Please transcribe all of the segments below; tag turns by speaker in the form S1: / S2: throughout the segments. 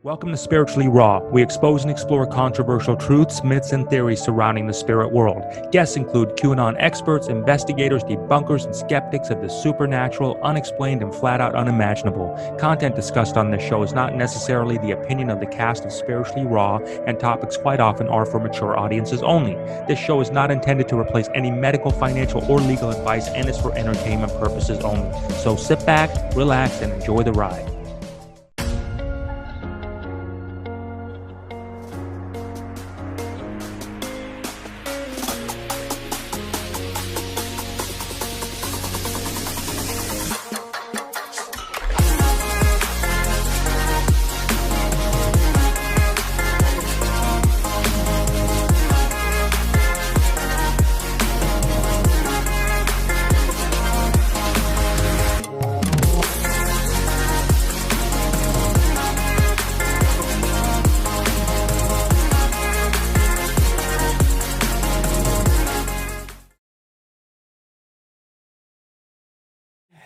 S1: Welcome to Spiritually Raw. We expose and explore controversial truths, myths, and theories surrounding the spirit world. Guests include QAnon experts, investigators, debunkers, and skeptics of the supernatural, unexplained, and flat-out unimaginable. Content discussed on this show is not necessarily the opinion of the cast of Spiritually Raw, and topics quite often are for mature audiences only. This show is not intended to replace any medical, financial, or legal advice and is for entertainment purposes only. So sit back, relax, and enjoy the ride.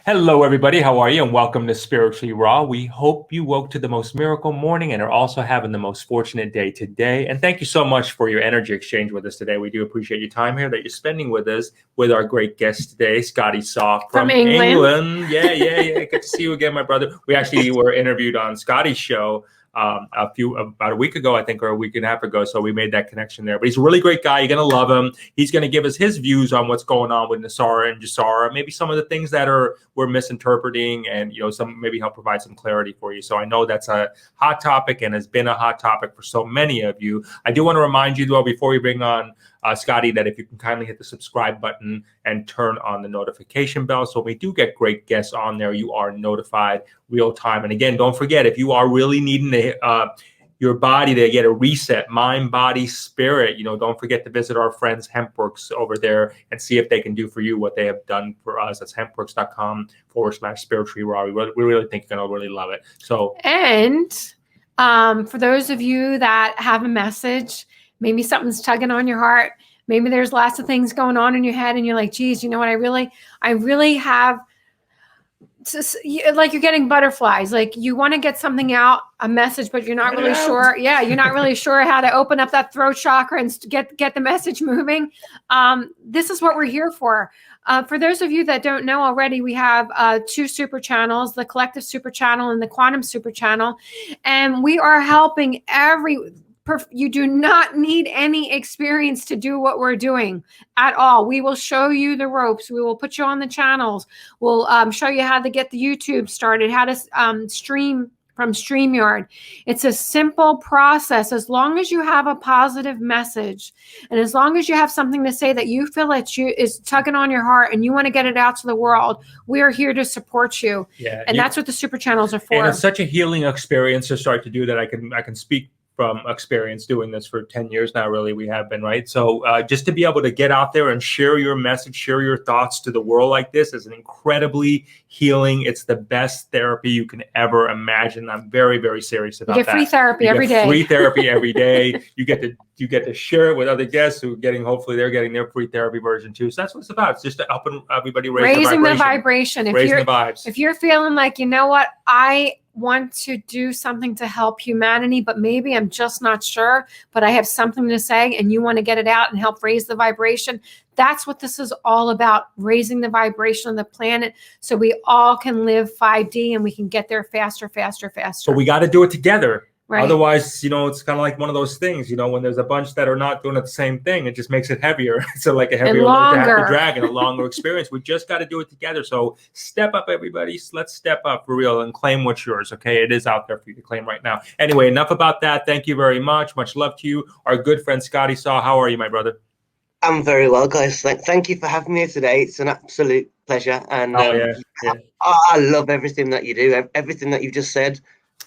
S1: Hello, everybody. How are you? And welcome to Spiritually Raw. We hope you woke to the most miracle morning and are also having the most fortunate day today. And thank you so much for your energy exchange with us today. We do appreciate your time here that you're spending with us with our great guest today, Scotty Saw from England. Yeah. Good to see you again, my brother. We actually were interviewed on Scotty's show about a week ago, I think, or a week and a half ago. So we made that connection there. But he's a really great guy. You're going to love him. He's going to give us his views on what's going on with Nasara and Jasara, maybe some of the things that we're misinterpreting, and maybe help provide some clarity for you. So I know that's a hot topic and has been a hot topic for so many of you. I do want to remind you, though, before we bring on Scotty, that if you can kindly hit the subscribe button and turn on the notification bell, so when we do get great guests on there, you are notified real time. And again, don't forget, if you are really needing your body to get a reset, mind, body, spirit, don't forget to visit our friends HempWorks over there and see if they can do for you what they have done for us. That's hempworks.com/spiritually raw. We really think you're going to really love it. So, and
S2: for those of you that have a message, maybe something's tugging on your heart. Maybe there's lots of things going on in your head and you're like, geez, you know what? I really have, like, you're getting butterflies. Like, you want to get something out, a message, but you're not really sure. Yeah. You're not really sure how to open up that throat chakra and get the message moving. This is what we're here for. For those of you that don't know already, we have two super channels, the Collective Super Channel and the Quantum Super Channel. And we are helping you do not need any experience to do what we're doing at all. We will show you the ropes. We will put you on the channels. We'll show you how to get the YouTube started, how to stream from StreamYard. It's a simple process. As long as you have a positive message and as long as you have something to say that you feel that is tugging on your heart and you want to get it out to the world, we are here to support you. Yeah, and that's what the super channels are for.
S1: And it's such a healing experience to start to do that. I can speak from experience doing this for 10 years now, really, we have been, right? So just to be able to get out there and share your message, share your thoughts to the world like this is an incredibly healing. It's the best therapy you can ever imagine. I'm very, very serious about that.
S2: You get free therapy every day.
S1: Free therapy every day. You get to share it with other guests who are hopefully they're getting their free therapy version too. So that's what it's about. It's just helping everybody raising the vibration.
S2: Raising the vibes. If you're feeling like, you know what, I want to do something to help humanity, but maybe I'm just not sure, but I have something to say and you want to get it out and help raise the vibration. That's what this is all about, raising the vibration of the planet so we all can live 5D and we can get there faster.
S1: So we got to do it together. Right. Otherwise, it's kind of like one of those things, when there's a bunch that are not doing the same thing, it just makes it heavier. It's like a heavier load to have to drag and a longer experience. We just got to do it together. So step up, everybody. Let's step up for real and claim what's yours. Okay. It is out there for you to claim right now. Anyway, enough about that. Thank you very much. Much love to you. Our good friend, Scotty Saw. How are you, my brother?
S3: I'm very well, guys. Thank you for having me today. It's an absolute pleasure. And I love everything that you do. Everything that you just said,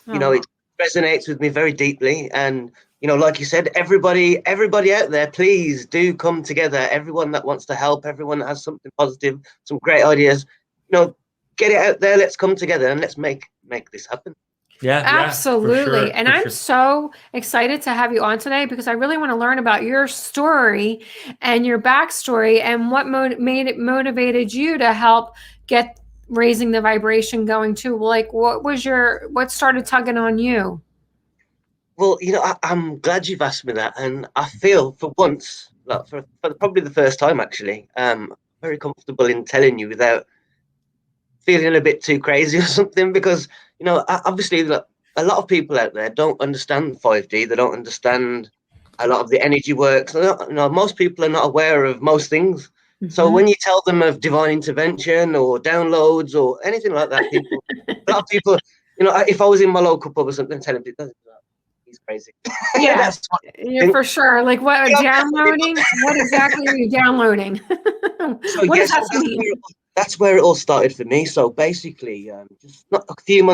S3: it resonates with me very deeply. And like you said, everybody out there, please do come together. Everyone that wants to help, everyone that has something positive, some great ideas, get it out there. Let's come together and let's make this happen.
S2: Yeah, absolutely. And I'm so excited to have you on today because I really want to learn about your story and your backstory and what motivated you to help get raising the vibration going too. Like, what started tugging on you?
S3: Well, I'm glad you've asked me that, and I feel for once, like for probably the first time actually, very comfortable in telling you without feeling a bit too crazy or something, because obviously, like, a lot of people out there don't understand 5D. They don't understand a lot of the energy works. Most people are not aware of most things. So when you tell them of divine intervention or downloads or anything like that, a lot of people, if I was in my local pub or something, telling people he's crazy.
S2: Yeah, yeah, for sure. Like what, downloading? What exactly are you downloading? What does that mean?
S3: That's where it all started for me. So basically, just not a couple of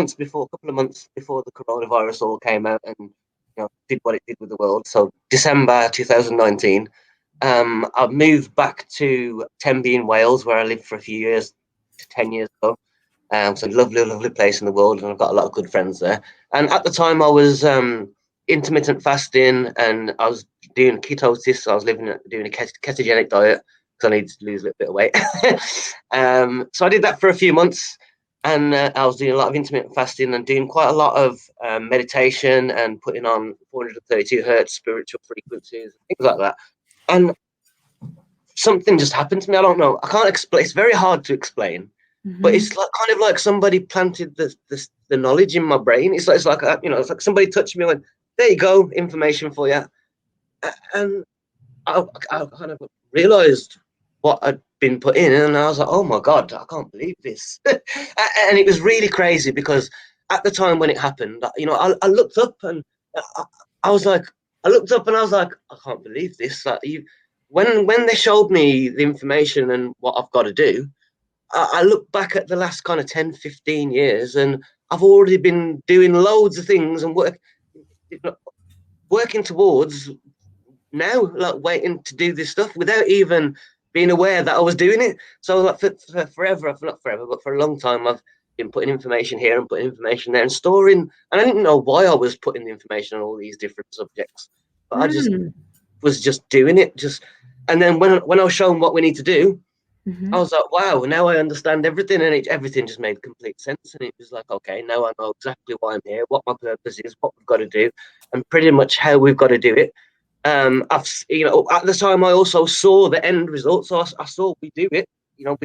S3: months before the coronavirus all came out and did what it did with the world. So December 2019, I moved back to Tenby in Wales, where I lived for a few years, 10 years ago. So lovely, lovely place in the world, and I've got a lot of good friends there. And at the time, I was intermittent fasting, and I was doing ketosis. So I was doing a ketogenic diet because I needed to lose a little bit of weight. So I did that for a few months, and I was doing a lot of intermittent fasting and doing quite a lot of meditation and putting on 432 hertz spiritual frequencies, things like that. And something just happened to me. I don't know. I can't explain. It's very hard to explain. But it's like kind of like somebody planted the knowledge in my brain. It's like it's like somebody touched me and went, there you go, information for you. And I kind of realized what I'd been put in, and I was like, oh my God, I can't believe this. And it was really crazy because at the time when it happened, I looked up and I was like, I can't believe this. Like when they showed me the information and what I've got to do, I look back at the last kind of 10, 15 years, and I've already been doing loads of things and working towards now, like waiting to do this stuff without even being aware that I was doing it. So like for forever, not forever, but for a long time, I've been putting information here and putting information there and storing. And I didn't know why I was putting the information on all these different subjects, but I just was just doing it. And then when I was shown what we need to do, I was like, wow, now I understand everything, and everything just made complete sense. And it was like, okay, now I know exactly why I'm here, what my purpose is, what we've got to do, and pretty much how we've got to do it. At the time, I also saw the end result, so I saw we do it. I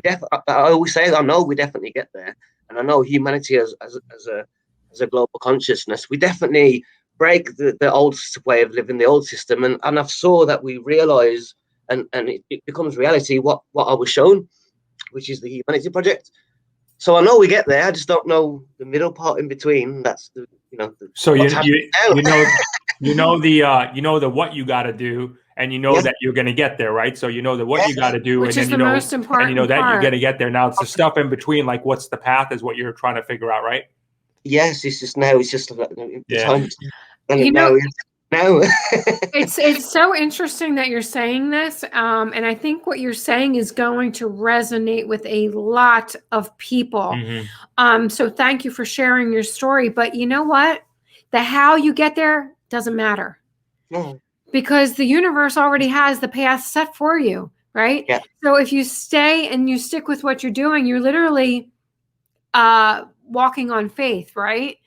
S3: always say, I know we definitely get there, and I know humanity as a global consciousness, we definitely break the old way of living, the old system, and I saw that we realize. And it becomes reality what I was shown, which is the Humanity Project. So I know we get there. I just don't know the middle part in between. That's
S1: so you know the what you got to do, and that you're going to get there, right? So the what you got to do,
S2: which
S1: and
S2: is
S1: then
S2: the most important
S1: and that
S2: part.
S1: you're going to get there. Now it's the stuff in between, like what's the path, is what you're trying to figure out, right?
S3: Yes, it's just now. It's just time.
S2: No. It's so interesting that you're saying this, and I think what you're saying is going to resonate with a lot of people. So thank you for sharing your story. But you know what? The how you get there doesn't matter, because the universe already has the path set for you, right?
S3: Yeah.
S2: So if you stay and you stick with what you're doing, you're literally walking on faith, right?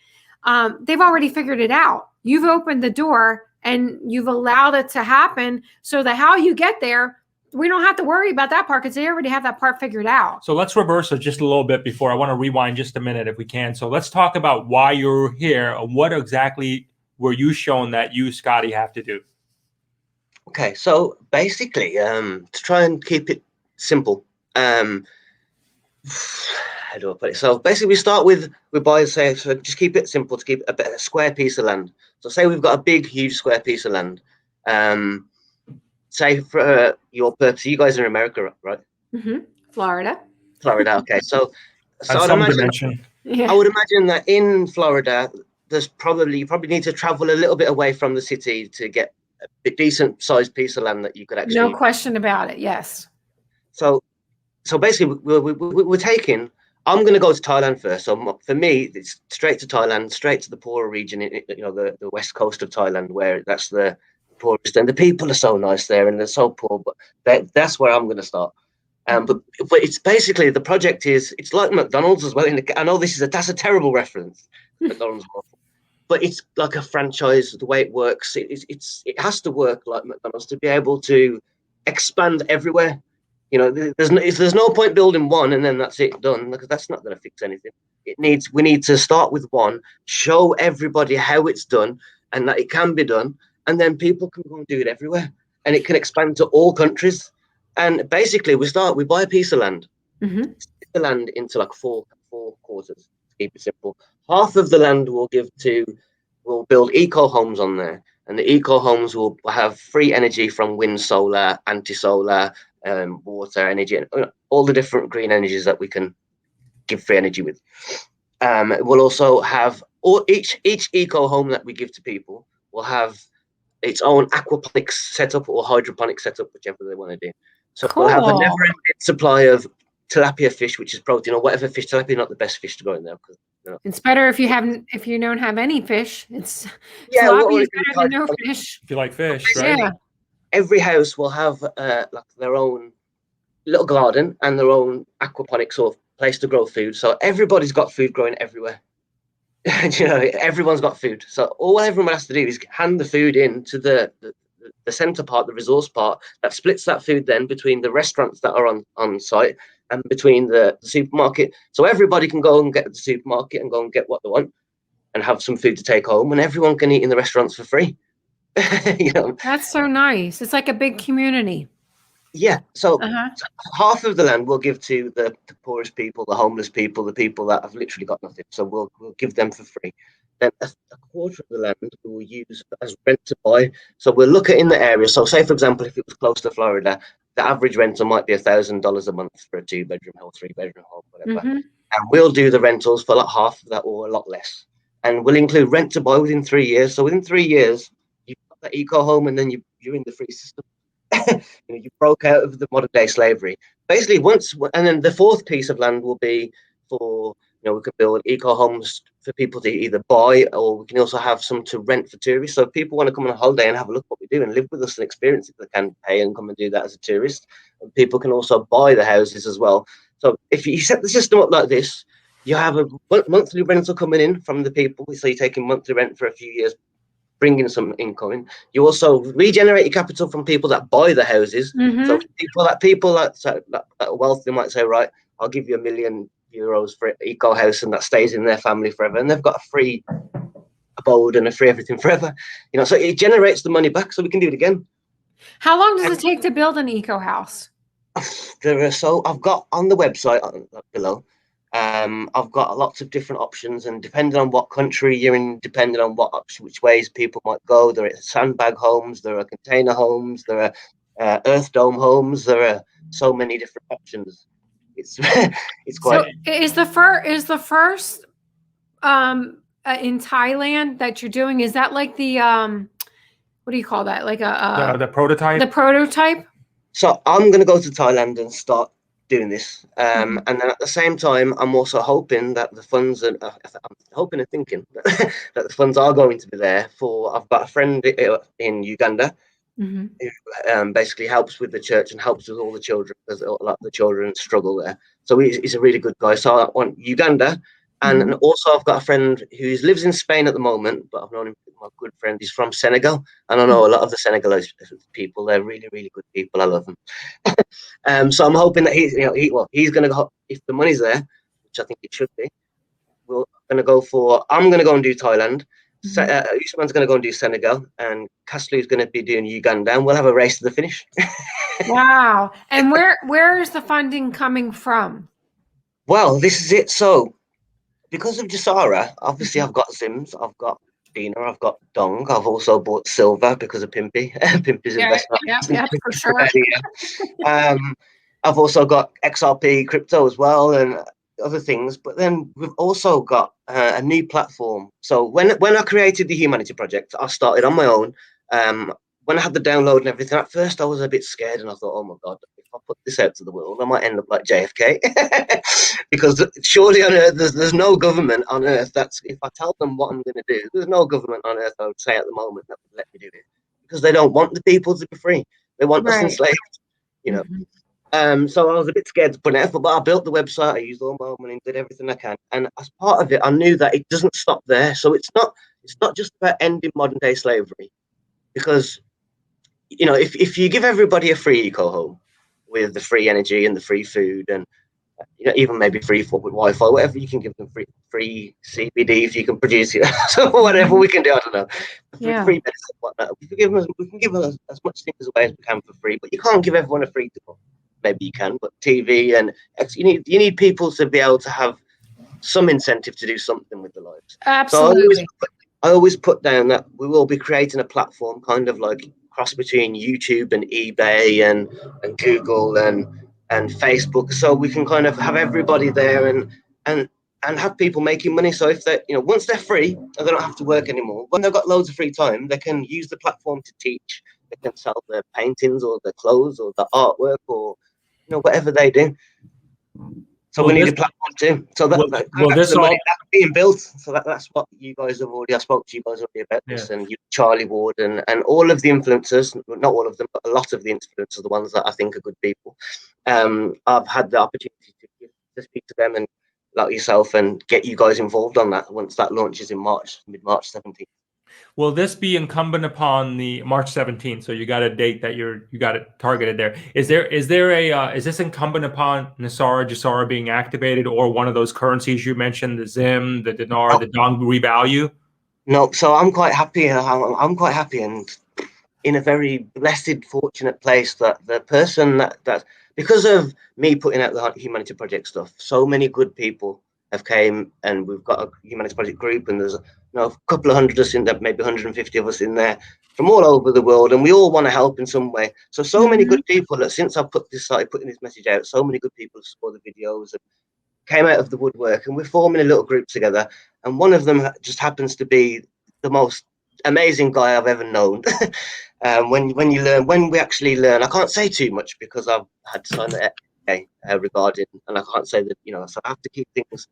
S2: They've already figured it out. You've opened the door and you've allowed it to happen. So the how you get there, we don't have to worry about that part because they already have that part figured out.
S1: So let's reverse it just a little bit before. I want to rewind just a minute if we can. So let's talk about why you're here and what exactly were you shown that you, Scotty, have to do.
S3: Okay, so basically, to try and keep it simple, how do I put it? So basically, we start with so just keep it simple, to keep a square piece of land. So say we've got a big, huge square piece of land. Say for your purpose, you guys are in America, right?
S2: Florida,
S3: okay. So
S1: I'd imagine,
S3: I would imagine that in Florida, you probably need to travel a little bit away from the city to get a decent sized piece of land that you could actually.
S2: No question about it. Yes.
S3: So basically, we're taking. I'm going to go to Thailand first. So for me, it's straight to Thailand, straight to the poorer region, the west coast of Thailand, where that's the poorest, and the people are so nice there, and they're so poor. But that's where I'm going to start. But it's basically, the project it's like McDonald's as well. I know that's a terrible reference. McDonald's. but it's like a franchise. The way it works, it has to work like McDonald's to be able to expand everywhere. You know, there's no point building one and then that's it done, because that's not going to fix anything. We need to start with one, show everybody how it's done and that it can be done, and then people can go and do it everywhere, and it can expand to all countries. And basically, we buy a piece of land, split the land into like four quarters. To keep it simple, half of the land we'll build eco homes on there, and the eco homes will have free energy from wind, solar, anti-solar, water energy, and all the different green energies that we can give free energy with. We'll also have each eco home that we give to people will have its own aquaponics setup or hydroponic setup, whichever they want to do. So
S2: Cool.
S3: we'll have a never-ending supply of tilapia fish, which is protein, or whatever fish. Tilapia not the best fish to go in there, because
S2: it's better if you don't have any fish. It's
S3: yeah,
S2: tilapia is better than no fish.
S1: If you like fish, right?
S2: Yeah.
S3: Every house will have like their own little garden and their own aquaponics or place to grow food. So everybody's got food growing everywhere. You know, everyone's got food. So all everyone has to do is hand the food in to the center part, the resource part, that splits that food then between the restaurants that are on site and between the supermarket. So everybody can go and get to the supermarket and go and get what they want and have some food to take home, and everyone can eat in the restaurants for free. You know,
S2: That's so nice. It's like a big community.
S3: yeah. So half of the land we'll give to the poorest people, the homeless people, the people that have literally got nothing. So we'll give them for free. Then a quarter of the land we will use as rent to buy. So we'll look at in the area. So say, for example, if it was close to Florida, the average rental might be $1,000 a month for a 2-bedroom home, 3-bedroom home, whatever. And we'll do the rentals for like half of that or a lot less. And we'll include rent to buy within 3 years. So within 3 years, you've got that eco home, and then you're in the free system. You broke out of the modern day slavery. Basically, and then the fourth piece of land will be for, we can build eco homes for people to either buy, or we can also have some to rent for tourists. So if people want to come on a holiday and have a look at what we do and live with us and experience it, they can pay and come and do that as a tourist. And people can also buy the houses as well. So if you set the system up like this, you have a monthly rental coming in from the people. So you're taking monthly rent for a few years, bringing some income in. You also regenerate your capital from people that buy the houses. So people that are wealthy might say, right, I'll give you €1 million for an eco house, and that stays in their family forever, and they've got a free abode and a free everything forever. So it generates the money back, so we can do it again.
S2: How long does it take to build an eco house?
S3: I've got on the website below. I've got lots of different options, and depending on what country you're in, depending on which ways people might go, there are sandbag homes, there are container homes, there are earth dome homes. There are so many different options. It's quite.
S2: So is the first in Thailand that you're doing? Is that like the what do you call that? Like
S1: the prototype.
S2: The prototype.
S3: So I'm going to go to Thailand and start doing this, and then at the same time, I'm also hoping that the funds I'm hoping and thinking that the funds are going to be there for. I've got a friend in Uganda. Who basically helps with the church and helps with all the children, because a lot of the children struggle there. So he's a really good guy. So I want Uganda, and also I've got a friend who lives in Spain at the moment, but I've known him. My good friend, he's from Senegal, and I know a lot of the Senegalese people. They're really, really good people. I love them. So I'm hoping that he's going to go, if the money's there, which I think it should be. I'm going to go and do Thailand. Usman's going to go and do Senegal, and Kaslu's going to be doing Uganda, and we'll have a race to the finish.
S2: Wow. And where is the funding coming from?
S3: Well, this is it. So because of Jasara, obviously I've got Zims, I've got Dina, I've got Dong. I've also bought silver because of Pimpy. Pimpy's investment.
S2: Yeah, for sure.
S3: I've also got XRP crypto as well, and other things, but then we've also got a new platform. So when I created the Humanity Project, I started on my own. When I had the download and everything, at first I was a bit scared, and I thought, oh my God, if I put this out to the world, I might end up like JFK. Because surely on Earth, there's no government on Earth if I tell them what I'm going to do, there's no government on Earth, I would say at the moment, that would let me do it, because they don't want the people to be free. They want us enslaved, So I was a bit scared to put it out, but I built the website, I used all my money, did everything I can. And as part of it, I knew that it doesn't stop there. So it's it's not just about ending modern day slavery, because if you give everybody a free eco home with the free energy and the free food and even maybe free with Wi-Fi, whatever you can give them, free CBD if you can produce it, so whatever we can do, I don't know, free medicine, whatnot. We can give them as much things away as we can for free, but you can't give everyone a free ticket. Maybe you can, but TV and you need people to be able to have some incentive to do something with their lives.
S2: Absolutely.
S3: So I always put down that we will be creating a platform kind of like cross between YouTube and eBay and Google and Facebook, so we can kind of have everybody there and have people making money. So if they once they're free and they don't have to work anymore, when they've got loads of free time, they can use the platform to teach. They can sell their paintings or their clothes or their artwork or whatever they do. So we need a platform too. So that's the money that's being built. So that's what you guys have already. I spoke to you guys already about this, and Charlie Ward and all of the influencers. Not all of them, but a lot of the influencers, the ones that I think are good people. I've had the opportunity to speak to them and like yourself and get you guys involved on that once that launches in mid-March 17th.
S1: Will this be incumbent upon the March 17th? So you got a date that you got it targeted there. Is this incumbent upon NESARA, GESARA being activated, or one of those currencies you mentioned, the ZIM, the dinar, the dong revalue?
S3: No, so I'm quite happy. I'm quite happy and in a very blessed, fortunate place that the person that because of me putting out the Humanity Project stuff, so many good people have came, and we've got a Humanity Project group, and there's a couple of hundred of us in there, maybe 150 of us in there from all over the world, and we all want to help in some way. So many good people that since I started putting this message out, so many good people saw the videos and came out of the woodwork, and we're forming a little group together. And one of them just happens to be the most amazing guy I've ever known. When we actually learn, I can't say too much because I've had to sign an NDA regarding, and I can't say that, so I have to keep things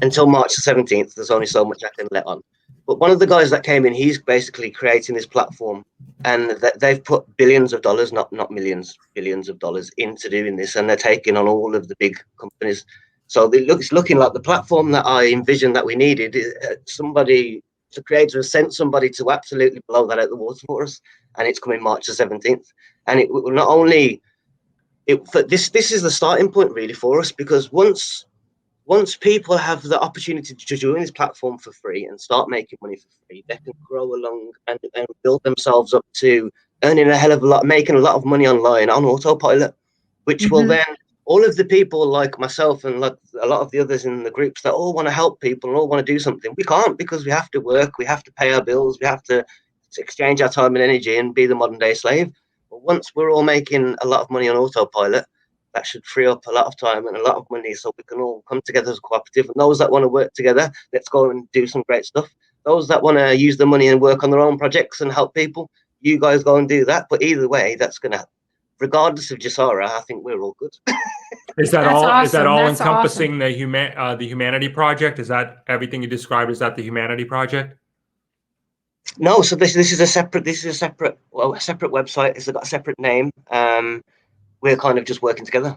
S3: until March the 17th. There's only so much I can let on. But one of the guys that came in, he's basically creating this platform, and they've put billions of dollars, not millions, billions of dollars into doing this, and they're taking on all of the big companies. So it's looking like the platform that I envisioned that we needed. The creator has sent somebody to absolutely blow that out the water for us, and it's coming March the 17th. And it will not only this is the starting point really for us, because once people have the opportunity to join this platform for free and start making money for free, they can grow along and build themselves up to earning a hell of a lot, making a lot of money online on autopilot, which will then, all of the people like myself and like a lot of the others in the groups that all want to help people and all want to do something, we can't, because we have to work, we have to pay our bills, we have to exchange our time and energy and be the modern day slave. But once we're all making a lot of money on autopilot, that should free up a lot of time and a lot of money, so we can all come together as a cooperative. And those that want to work together, let's go and do some great stuff. Those that want to use the money and work on their own projects and help people, you guys go and do that. But either way, that's going to, regardless of GESARA, I think we're all good.
S1: Is that all?
S2: Awesome.
S1: Is that all
S2: That's
S1: encompassing the Humanity Project? Is that everything you described? Is that the Humanity Project?
S3: No, so this is a separate website. It's got a separate name. We're kind of just working together.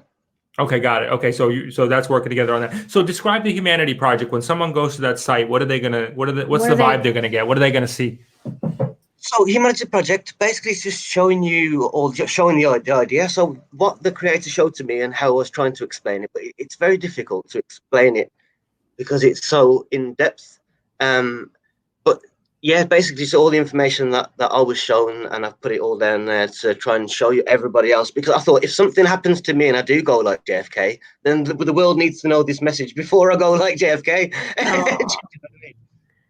S1: Okay, got it. Okay, so that's working together on that. So describe the Humanity Project. When someone goes to that site, what's the vibe they're gonna get? What are they gonna see?
S3: So Humanity Project basically is just showing the idea. So what the creator showed to me and how I was trying to explain it, but it's very difficult to explain it because it's so in depth. But yeah, basically it's all the information that I was shown, and I've put it all down there to try and show you everybody else, because I thought if something happens to me and I do go like JFK, then the world needs to know this message before I go like JFK.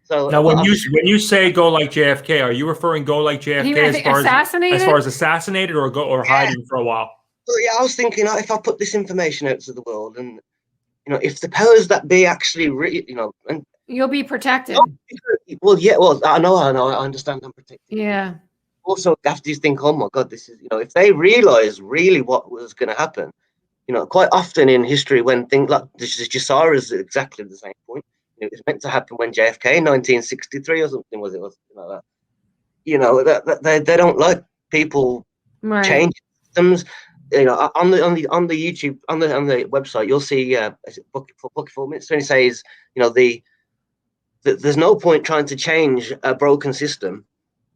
S3: So
S1: now, when you say go like JFK, are you referring go like JFK as far as assassinated or hiding for a while?
S3: Well, yeah, I was thinking if I put this information out to the world, and if the powers that be actually, and
S2: you'll be protected.
S3: Well, yeah, well, I know, I understand I'm protected.
S2: Yeah.
S3: Also, after you think, oh my God, this is, if they realize really what was going to happen, quite often in history when things like GESARA is exactly the same point. It was meant to happen when JFK, 1963 or something, was it? Or something like that. That they don't like people change systems. On the YouTube, on the website, you'll see Bucky 4 Minutes, when he says, the there's no point trying to change a broken system.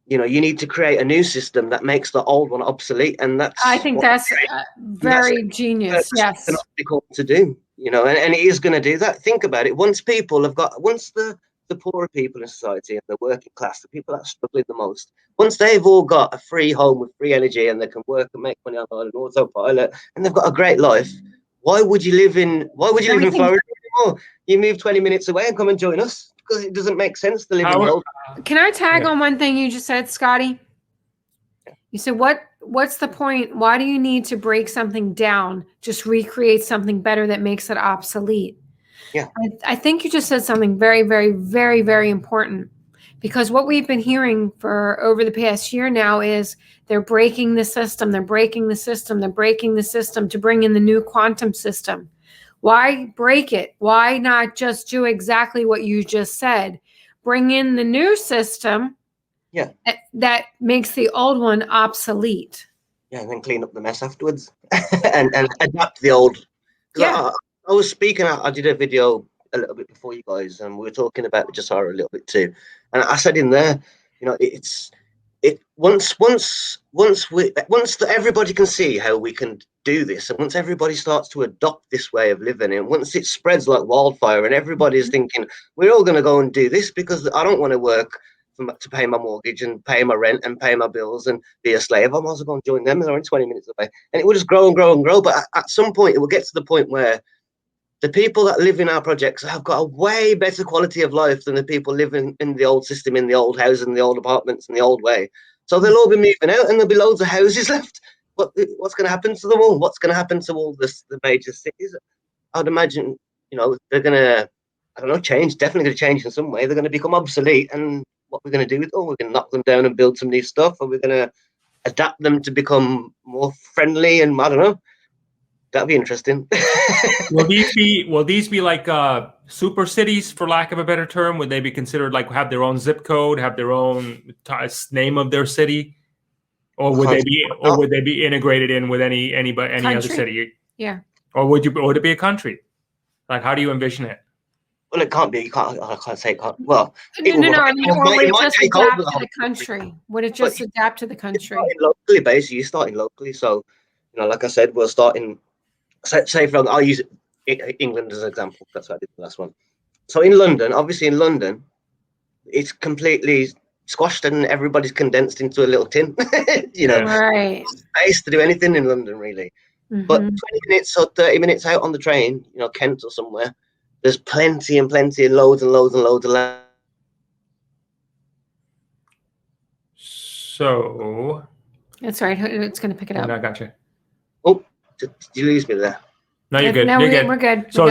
S3: You know, you need to create a new system that makes the old one obsolete, and
S2: I think that's very genius. Yes,
S3: to do. You know, and it is going to do that. Think about it. Once the poorer people in society and the working class, the people that are struggling the most, once they've all got a free home with free energy and they can work and make money on an autopilot and they've got a great life, why would you live in Florida anymore? You move 20 minutes away and come and join us, because it doesn't make sense to live in the old.
S2: Can I tag on one thing you just said, Scotty? You said, what's the point? Why do you need to break something down? Just recreate something better that makes it obsolete.
S3: Yeah.
S2: I think you just said something very, very, very, very important, because what we've been hearing for over the past year now is they're breaking the system. They're breaking the system. They're breaking the system to bring in the new quantum system. Why break it? Why not just do exactly what you just said? Bring in the new system.
S3: Yeah.
S2: That makes the old one obsolete.
S3: Yeah, and then clean up the mess afterwards and adapt the old.
S2: Yeah.
S3: I was speaking, I did a video a little bit before you guys, and we were talking about the Jasara a little bit too. And I said in there, you know, once everybody can see how we can do this, and once everybody starts to adopt this way of living, and once it spreads like wildfire, and everybody's thinking, we're all going to go and do this because I don't want to work to pay my mortgage and pay my rent and pay my bills and be a slave. I might as well go and join them. They're only 20 minutes away, and it will just grow and grow and grow. But at some point, it will get to the point where the people that live in our projects have got a way better quality of life than the people living in the old system, in the old houses, in the old apartments, in the old way. So they'll all be moving out, and there'll be loads of houses left. What's going to happen to them all? What's going to happen to all the major cities? I'd imagine, you know, they're going to, I don't know, change. Definitely going to change in some way. They're going to become obsolete, and what we're going to do with them? We're going to knock them down and build some new stuff, or we're going to adapt them to become more friendly, and I don't know. That'd be interesting.
S1: Will these be like super cities, for lack of a better term? Would they be considered like have their own zip code, have their own name of their city, or would they be integrated in with any other city?
S2: Yeah.
S1: Or would it be a country? Like, how do you envision it?
S3: Well, it can't be. I can't say it can't. Well,
S2: no. I mean, or would it just adapt to the country? Would it just adapt to the country?
S3: Locally, basically, you're starting locally. So, you know, like I said, we're starting. Say from, I'll use England as an example. That's what I did the last one. So in London, obviously in London, it's completely squashed and everybody's condensed into a little tin. You know,
S2: right?
S3: Space to do anything in London, really. Mm-hmm. But 20 minutes or 30 minutes out on the train, you know, Kent or somewhere, there's plenty and loads and loads and loads of land.
S1: So
S2: that's right. It's going to pick it up.
S1: I got you.
S3: Oh. Did you lose me there?
S1: No, you're good.
S2: No, we're good. So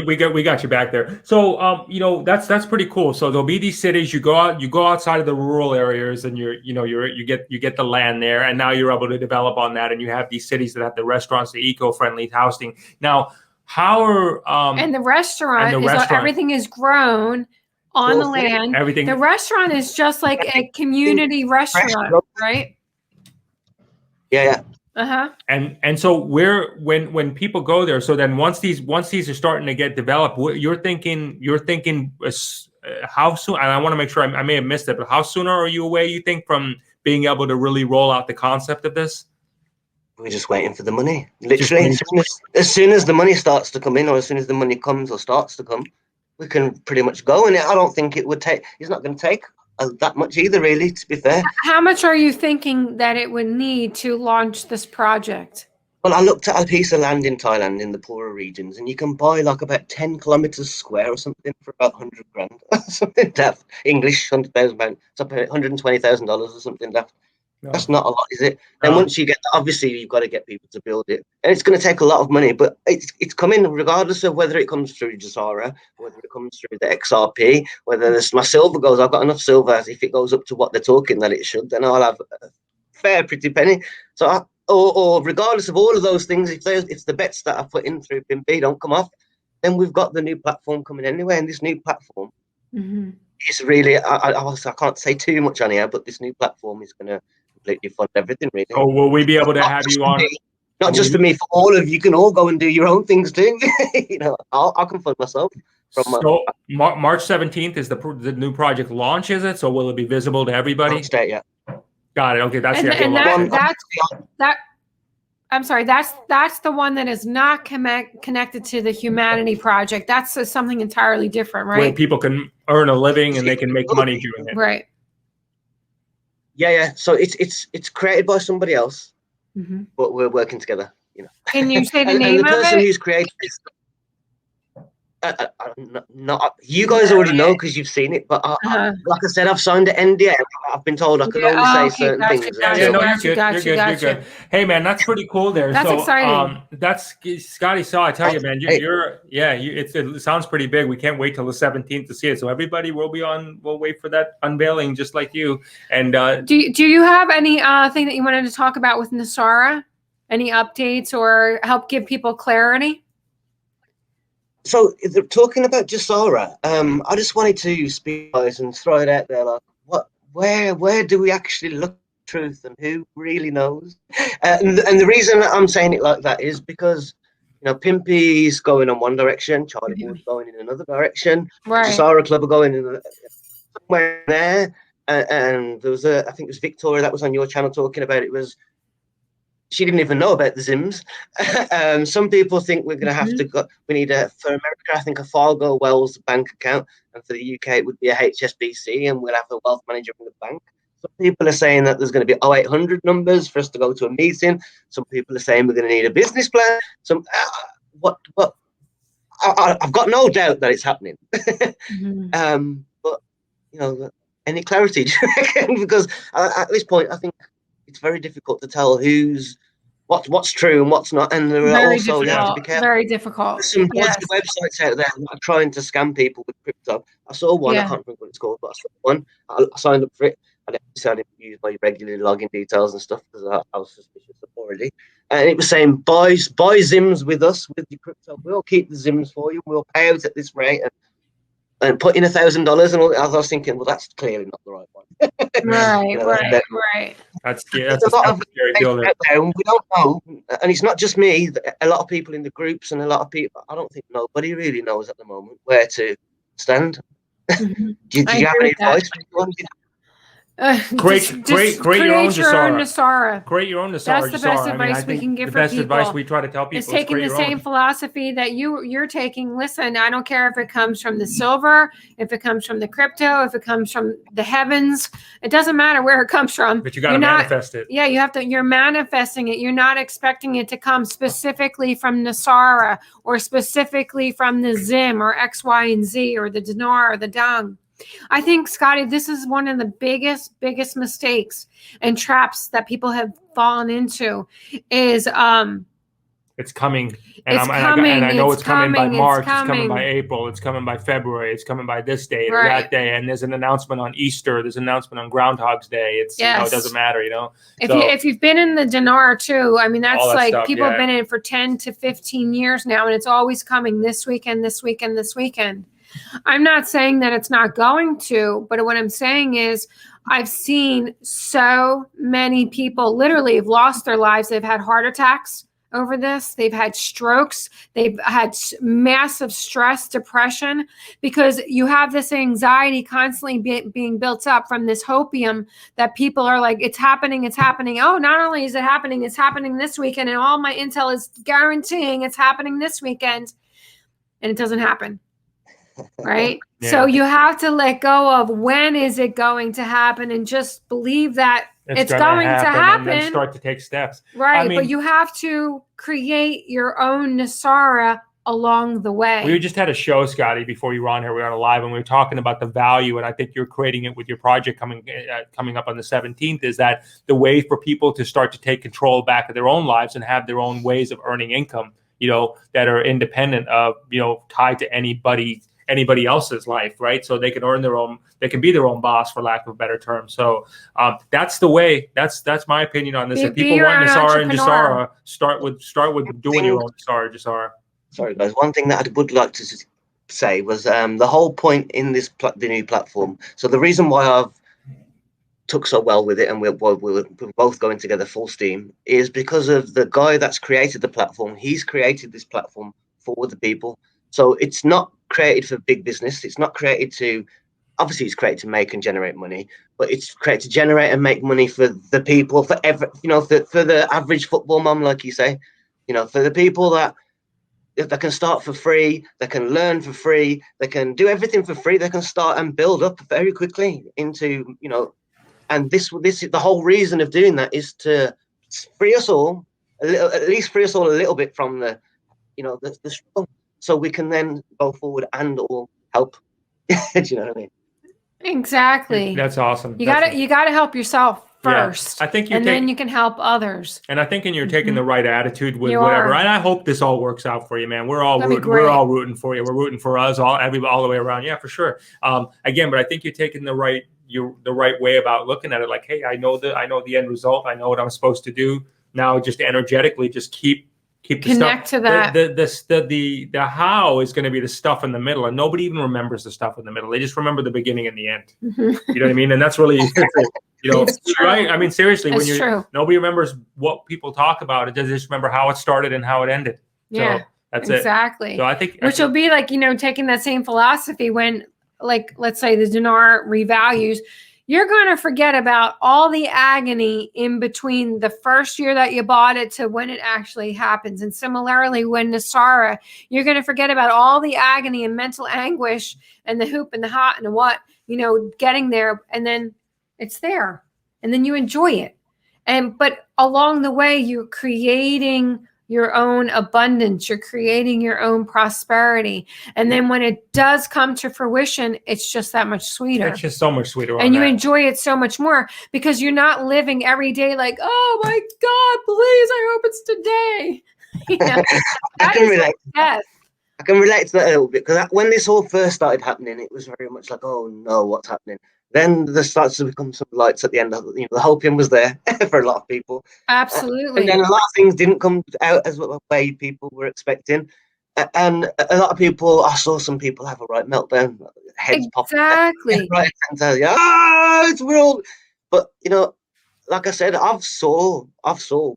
S1: we got you back there. So you know, that's pretty cool. So there'll be these cities. You go outside of the rural areas, and you get the land there, and now you're able to develop on that, and you have these cities that have the restaurants, the eco-friendly housing. Now, how are and
S2: the restaurant everything is grown on the land.
S1: Everything.
S2: The restaurant is just like a community restaurant, right?
S3: Yeah.
S2: Uh-huh.
S1: And so when people go there, so then once these are starting to get developed, you're thinking how soon? And I want to make sure I may have missed it, but how soon are you away? You think from being able to really roll out the concept of this?
S3: We're just waiting for the money. Literally, as soon as the money starts to come in, or as soon as the money comes or starts to come, we can pretty much go. And I don't think it would take. It's not going to take that much either, really, to be fair.
S2: How much are you thinking that it would need to launch this project?
S3: Well, I looked at a piece of land in Thailand in the poorer regions, and you can buy like about 10 kilometers square or something for about 100 grand. Something daft. English, £100,000. It's up $120,000 or something daft. No. That's not a lot, is it? And once you get that, obviously you've got to get people to build it, and it's going to take a lot of money. But it's coming regardless of whether it comes through Jasara, whether it comes through the XRP, whether my silver goes. I've got enough silver. If it goes up to what they're talking that it should, then I'll have a fair pretty penny. So, or regardless of all of those things, if the bets that I put in through PIMP don't come off, then we've got the new platform coming anyway, and this new platform is really. I can't say too much on here, but this new platform is going to completely fund everything, really.
S1: Oh, will we be able to have you on?
S3: Not just for me, for all of you. You can all go and do your own things too. You know, I can fund myself.
S1: So March 17th is the new project launch, is it? So will it be visible to everybody?
S3: State, yeah.
S1: Got it. Okay, that's
S2: and,
S1: the
S2: and
S1: launch.
S2: that. I'm sorry. That's the one that is not connected to the Humanity Project. That's something entirely different, right?
S1: Where people can earn a living and they can make money doing it.
S2: Right.
S3: Yeah. So it's created by somebody else, but we're working together. You know.
S2: Can you say the
S3: and
S2: name
S3: the person
S2: of it?
S3: who's created this? You guys already know because you've seen it, but like I said, I've signed an NDA. I've been told I can only say certain things.
S1: You're good. Hey man, that's pretty cool there.
S2: That's exciting.
S1: That's Scotty Saw. I tell you, man, it sounds pretty big. We can't wait till the 17th to see it. So everybody will be on. We'll wait for that unveiling, just like you. And
S2: do you have any thing that you wanted to talk about with NESARA? Any updates or help give people clarity?
S3: So talking about GESARA, I just wanted to speak and throw it out there, like where do we actually look at truth and who really knows? And the reason I'm saying it like that is because Pimpy's going in one direction, Charlie Wood's going in another direction,
S2: right.
S3: GESARA Club are going in somewhere there, and there was I think it was Victoria that was on your channel talking about it. She didn't even know about the Zims. Some people think we're going to have to we need for America, I think, a Fargo Wells bank account. And for the UK, it would be a HSBC, and we'll have a wealth manager from the bank. Some people are saying that there's going to be 0800 numbers for us to go to a meeting. Some people are saying we're going to need a business plan. I've got no doubt that it's happening. But, any clarity, do you reckon? Because at this point, I think it's very difficult to tell what's true and what's not, and there are also you have to be careful.
S2: Very difficult.
S3: There's some websites out there that are trying to scam people with crypto. I saw one. I can't remember what it's called, but I saw one. I signed up for it. I didn't use my regular login details and stuff because I was suspicious already. And it was saying buy Zims with us with your crypto. We'll keep the Zims for you. We'll pay out at this rate and put in $1,000. And I was thinking, well, that's clearly not the right one.
S2: Right.
S1: That's a lot of
S3: there, and we don't know, and it's not just me. A lot of people in the groups and a lot of people. I don't think nobody really knows at the moment where to stand. Do you have any advice?
S1: Create your own NESARA. Create your own NESARA.
S2: That's the best advice we can give for people.
S1: The best advice we try to tell people
S2: is taking the same philosophy that you're taking. Listen, I don't care if it comes from the silver, if it comes from the crypto, if it comes from the heavens. It doesn't matter where it comes from.
S1: But you got to manifest it.
S2: Yeah, you're manifesting it. You're not expecting it to come specifically from NESARA or specifically from the Zim or X, Y, and Z or the dinar or the dong. I think, Scotty, this is one of the biggest mistakes and traps that people have fallen into is
S1: it's coming. And I know it's coming by March, it's coming by April, it's coming by February, it's coming by this day or that day. And there's an announcement on Easter, there's an announcement on Groundhog's Day. It's it doesn't matter,
S2: If you've been in the dinar too, I mean that's like
S1: stuff,
S2: people have been in it for 10 to 15 years now, and it's always coming this weekend. I'm not saying that it's not going to, but what I'm saying is I've seen so many people literally have lost their lives. They've had heart attacks over this. They've had strokes. They've had massive stress, depression, because you have this anxiety constantly being built up from this hopium that people are like, it's happening. Oh, not only is it happening, it's happening this weekend. And all my intel is guaranteeing it's happening this weekend. And it doesn't happen. Right. Yeah. So you have to let go of when is it going to happen and just believe that it's going to happen
S1: and then start to take steps.
S2: Right. But you have to create your own NESARA along the way.
S1: We just had a show, Scotty, before you were on here. We were on a live and we were talking about the value. And I think you're creating it with your project coming up on the 17th, is that the way for people to start to take control back of their own lives and have their own ways of earning income, that are independent of, tied to anybody else's life, right? So they can earn they can be their own boss, for lack of a better term. So that's the way. That's my opinion on this. If people want NESARA and GESARA, start with doing your own GESARA.
S3: Sorry, guys. One thing that I would like to say was the whole point in the new platform. So the reason why I've took so well with it, and we're both going together full steam, is because of the guy that's created the platform. He's created this platform for the people. So it's not created for big business. It's not created to, obviously it's created to make and generate money, but it's created to generate and make money for the people, for the average football mom, like you say, for the people that can start for free, they can learn for free, they can do everything for free, they can start and build up very quickly into, and this is the whole reason of doing that, is to free us all at least free us all a little bit from the struggle, so we can then go forward and all help. Do you know what I mean?
S2: Exactly.
S1: That's awesome.
S2: You gotta help yourself first.
S1: Yeah. I think
S2: then you can help others.
S1: And I think you're taking the right attitude with whatever. And I hope this all works out for you, man. We're all rooting for you. We're rooting for us all the way around. Yeah, for sure. Again, but I think you're taking the right way about looking at it. Like, hey, I know the end result. I know what I'm supposed to do. Now just energetically just keep the
S2: connect
S1: stuff.
S2: To that.
S1: The how is going to be the stuff in the middle, and nobody even remembers the stuff in the middle. They just remember the beginning and the end. You know what I mean? And that's really right. I mean, seriously, nobody remembers what people talk about. It does just remember how it started and how it ended.
S2: Yeah,
S1: so that's
S2: exactly.
S1: So I think
S2: will be like, taking that same philosophy when, like, let's say the dinar revalues, you're going to forget about all the agony in between the first year that you bought it to when it actually happens. And similarly, when NESARA, you're going to forget about all the agony and mental anguish and the hoop and the hot and the what, getting there. And then it's there. And then you enjoy it. But along the way, you're creating your own abundance, you're creating your own prosperity. And then when it does come to fruition, it's just that much sweeter.
S1: It's just so much sweeter.
S2: And you enjoy it so much more because you're not living every day like, oh my God, please, I hope it's today.
S3: I can relate. Yes. I can relate to that a little bit, because when this all first started happening, it was very much like, oh no, what's happening? Then there starts to become some lights at the end of the hoping was there for a lot of people.
S2: Absolutely.
S3: And then a lot of things didn't come out as the way people were expecting. And a lot of people, I saw some people have a right meltdown, heads popping.
S2: Exactly.
S3: Right, and tell you, it's real. But like I said, I've saw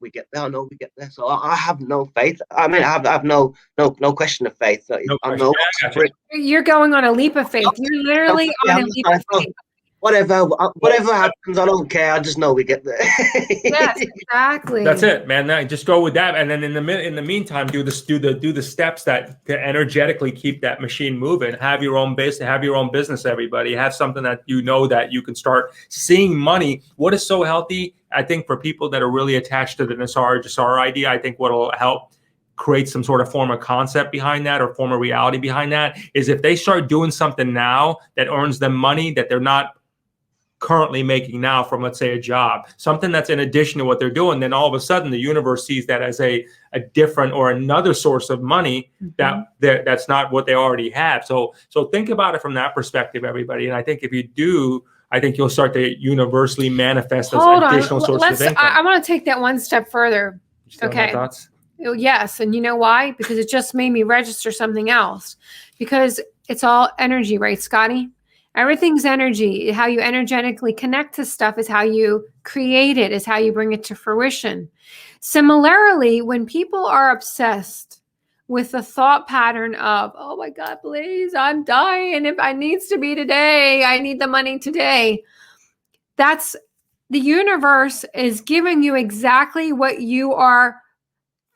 S3: we get there. I know we get there. So I have no faith. I mean, I have no question of faith.
S2: You're going on a leap of faith. You're literally on a leap of faith.
S3: Whatever happens, I don't care. I just know we get there.
S2: Yes, exactly.
S1: That's it, man. Now, just go with that, and then in the meantime, do the steps that to energetically keep that machine moving. Have your own base, have your own business. Everybody have something that that you can start seeing money. What is so healthy? I think for people that are really attached to the NESARA idea, I think what'll help create some sort of form of concept behind that or form of reality behind that is if they start doing something now that earns them money that they're not currently making now from, let's say, a job, something that's in addition to what they're doing, then all of a sudden the universe sees that as a different or another source of money that's not what they already have. So think about it from that perspective, everybody. And I think if you do, I think you'll start to universally manifest those additional sources of income.
S2: I want to take that one step further. Okay.
S1: Thoughts?
S2: Yes. And you know why? Because it just made me register something else, because it's all energy, right, Scotty? Everything's energy. How you energetically connect to stuff is how you create it, is how you bring it to fruition. Similarly, when people are obsessed with the thought pattern of, oh my God, please, I'm dying. If I needs to be today, I need the money today. That's the universe is giving you exactly what you are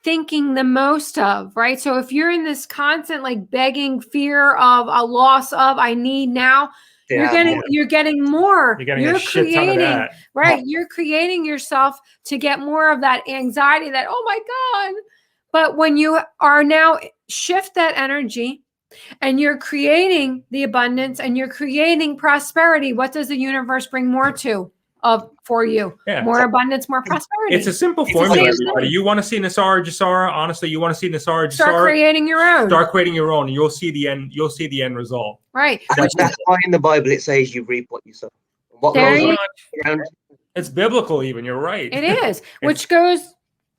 S2: thinking the most of, right? So if you're in this constant like begging fear of a loss of I need now, you're getting more. You're creating, right? You're creating yourself to get more of that anxiety that, oh my God. But when you are now shift that energy and you're creating the abundance and you're creating prosperity, what does the universe bring more to? For you, more abundance, more prosperity.
S1: It's a simple formula, everybody. You want to see NESARA? Honestly, you want to see NESARA?
S2: Start creating your own.
S1: Start creating your own. You'll see the end. You'll see the end result.
S2: Right.
S3: That's why in the Bible it says you reap what you sow.
S1: It's biblical, even. You're right.
S2: It is, which goes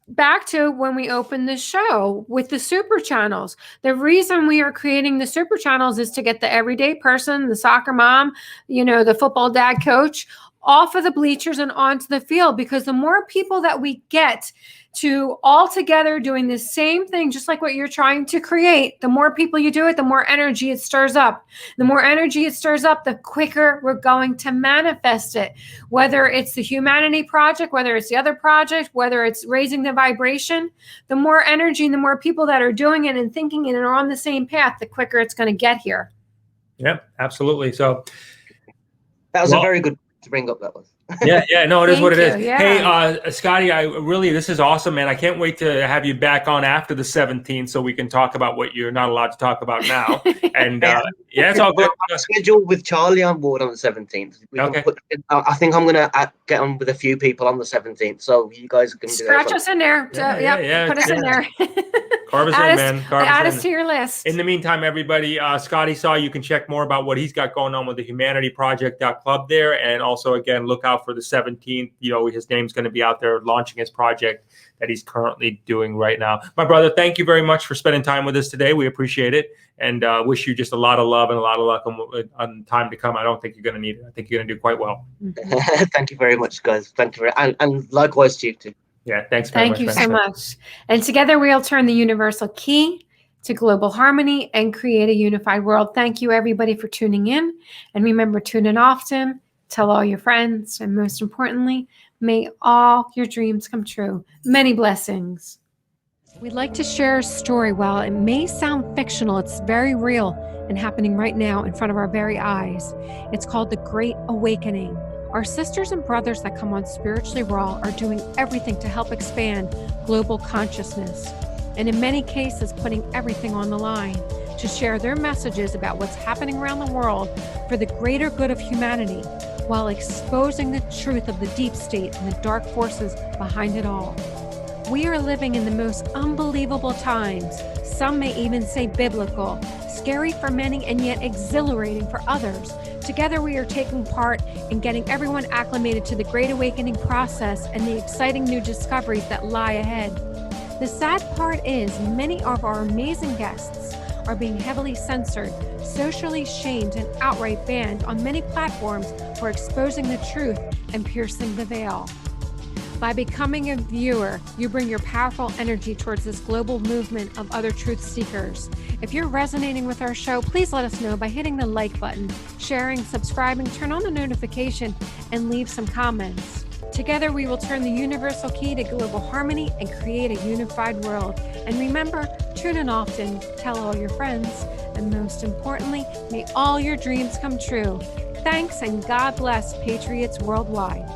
S2: back to when we opened the show with the super channels. The reason we are creating the super channels is to get the everyday person, the soccer mom, the football dad coach off of the bleachers and onto the field, because the more people that we get to all together doing the same thing, just like what you're trying to create, the more people you do it, the more energy it stirs up. The more energy it stirs up, the quicker we're going to manifest it. Whether it's the Humanity Project, whether it's the other project, whether it's raising the vibration, the more energy and the more people that are doing it and thinking it and are on the same path, the quicker it's going to get here.
S1: Yep, absolutely. So
S3: that was a very good to bring up. That was.
S1: No, it is what it is.
S2: Yeah.
S1: Hey, Scotty, this is awesome, man. I can't wait to have you back on after the 17th so we can talk about what you're not allowed to talk about now. And it's all good.
S3: I'm scheduled with Charlie on board on the 17th.
S1: Okay.
S3: I think I'm going to get on with a few people on the 17th, so you guys can
S2: scratch us in there. Put us in there.
S1: Carve us in, man.
S2: Add us to your list.
S1: In the meantime, everybody, Scotty Saw, you can check more about what he's got going on with the Humanity Project.club there. And also, again, look out for the 17th. His name's going to be out there launching his project that he's currently doing right now. My brother, thank you very much for spending time with us today. We appreciate it. And wish you just a lot of love and a lot of luck on time to come. I don't think you're going to need it. I think you're going to do quite well.
S3: Thank you very much, guys. Thank you. And likewise to you too.
S1: Yeah, thanks very much.
S2: Thank you so much. And together we'll turn the universal key to global harmony and create a unified world. Thank you, everybody, for tuning in. And remember, tune in often, tell all your friends, and most importantly, may all your dreams come true. Many blessings. We'd like to share a story. While it may sound fictional, it's very real and happening right now in front of our very eyes. It's called The Great Awakening. Our sisters and brothers that come on Spiritually Raw are doing everything to help expand global consciousness, and in many cases putting everything on the line to share their messages about what's happening around the world for the greater good of humanity, while exposing the truth of the deep state and the dark forces behind it all. We are living in the most unbelievable times. Some may even say biblical, scary for many and yet exhilarating for others. Together we are taking part in getting everyone acclimated to the Great Awakening process and the exciting new discoveries that lie ahead. The sad part is many of our amazing guests are being heavily censored, socially shamed, and outright banned on many platforms for exposing the truth and piercing the veil. By becoming a viewer, you bring your powerful energy towards this global movement of other truth seekers. If you're resonating with our show, please let us know by hitting the like button, sharing, subscribing, turn on the notification, and leave some comments. Together, we will turn the universal key to global harmony and create a unified world. And remember, tune in often, tell all your friends, and most importantly, may all your dreams come true. Thanks, and God bless Patriots worldwide.